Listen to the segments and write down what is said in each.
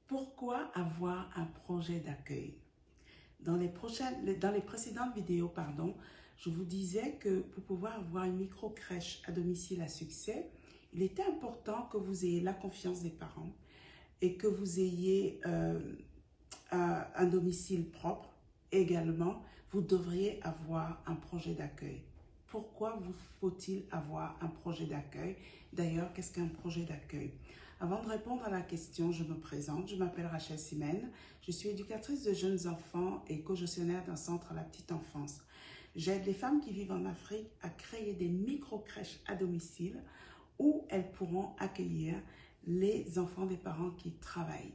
Pourquoi avoir un projet d'accueil? Dans les précédentes vidéos, je vous disais que pour pouvoir avoir une micro-crèche à domicile à succès, il était important que vous ayez la confiance des parents et que vous ayez un domicile propre. Également, vous devriez avoir un projet d'accueil. Pourquoi vous faut-il avoir un projet d'accueil? D'ailleurs, qu'est-ce qu'un projet d'accueil? Avant de répondre à la question, je me présente. Je m'appelle Rachel Simen. Je suis éducatrice de jeunes enfants et co-gestionnaire d'un centre à la petite enfance. J'aide les femmes qui vivent en Afrique à créer des micro-crèches à domicile où elles pourront accueillir les enfants des parents qui travaillent.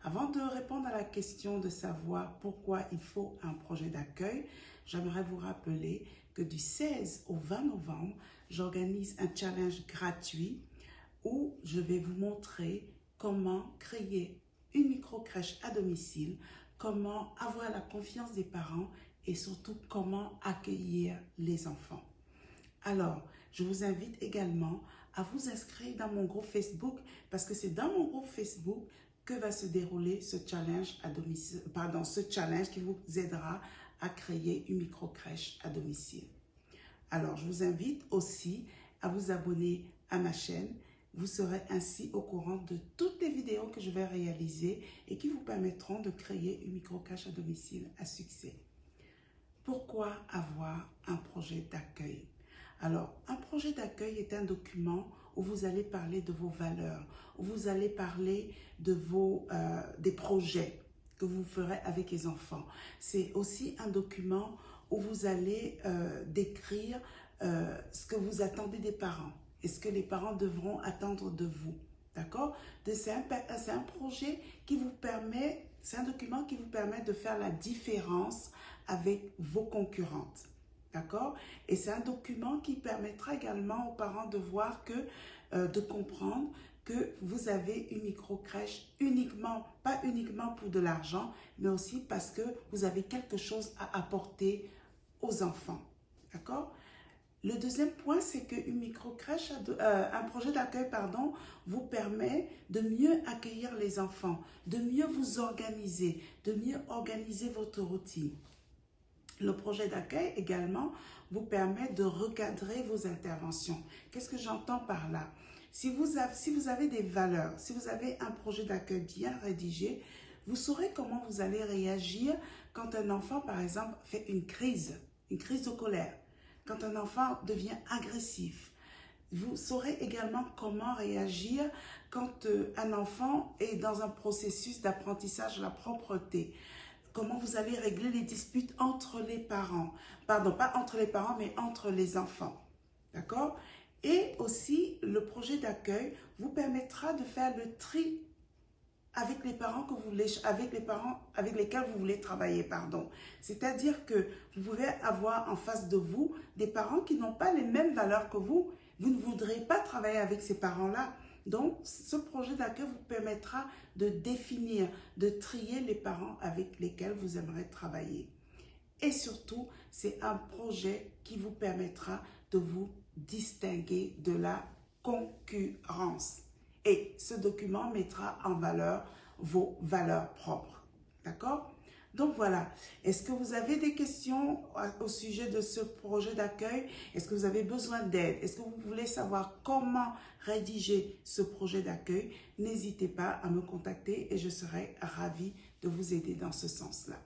Avant de répondre à la question de savoir pourquoi il faut un projet d'accueil, j'aimerais vous rappeler que du 16 au 20 novembre, j'organise un challenge gratuit où je vais vous montrer comment créer une micro-crèche à domicile, comment avoir la confiance des parents et surtout comment accueillir les enfants. Alors, je vous invite également à vous inscrire dans mon groupe Facebook parce que c'est dans mon groupe Facebook que va se dérouler ce challenge à domicile, ce challenge qui vous aidera à créer une micro-crèche à domicile. Alors, je vous invite aussi à vous abonner à ma chaîne. Vous serez ainsi au courant de toutes les vidéos que je vais réaliser et qui vous permettront de créer une micro-crèche à domicile à succès. Pourquoi avoir un projet d'accueil? Alors, un projet d'accueil est un document où vous allez parler de vos valeurs, où vous allez parler de des projets que vous ferez avec les enfants. C'est aussi un document où vous allez décrire ce que vous attendez des parents et ce que les parents devront attendre de vous. D'accord? C'est un projet qui vous permet, c'est un document qui vous permet de faire la différence avec vos concurrentes. D'accord? Et c'est un document qui permettra également aux parents de voir de comprendre que vous avez une micro-crèche pas uniquement pour de l'argent, mais aussi parce que vous avez quelque chose à apporter aux enfants. D'accord? Le deuxième point, c'est qu'une micro-crèche, un projet d'accueil, vous permet de mieux accueillir les enfants, de mieux vous organiser, de mieux organiser votre routine. Le projet d'accueil également vous permet de recadrer vos interventions. Qu'est-ce que j'entends par là? Si vous avez des valeurs, si vous avez un projet d'accueil bien rédigé, vous saurez comment vous allez réagir quand un enfant, par exemple, fait une crise de colère, quand un enfant devient agressif. Vous saurez également comment réagir quand un enfant est dans un processus d'apprentissage de la propreté. Comment vous allez régler les disputes entre les parents. Pardon, pas entre les parents, mais entre les enfants. D'accord? Et aussi, le projet d'accueil vous permettra de faire le tri avec les parents avec lesquels vous voulez travailler, C'est-à-dire que vous pouvez avoir en face de vous des parents qui n'ont pas les mêmes valeurs que vous. Vous ne voudrez pas travailler avec ces parents-là. Donc, ce projet d'accueil vous permettra de définir, de trier les parents avec lesquels vous aimeriez travailler. Et surtout, c'est un projet qui vous permettra de vous distinguer de la concurrence. Et ce document mettra en valeur vos valeurs propres. D'accord? Donc voilà, est-ce que vous avez des questions au sujet de ce projet d'accueil? Est-ce que vous avez besoin d'aide? Est-ce que vous voulez savoir comment rédiger ce projet d'accueil? N'hésitez pas à me contacter et je serai ravie de vous aider dans ce sens-là.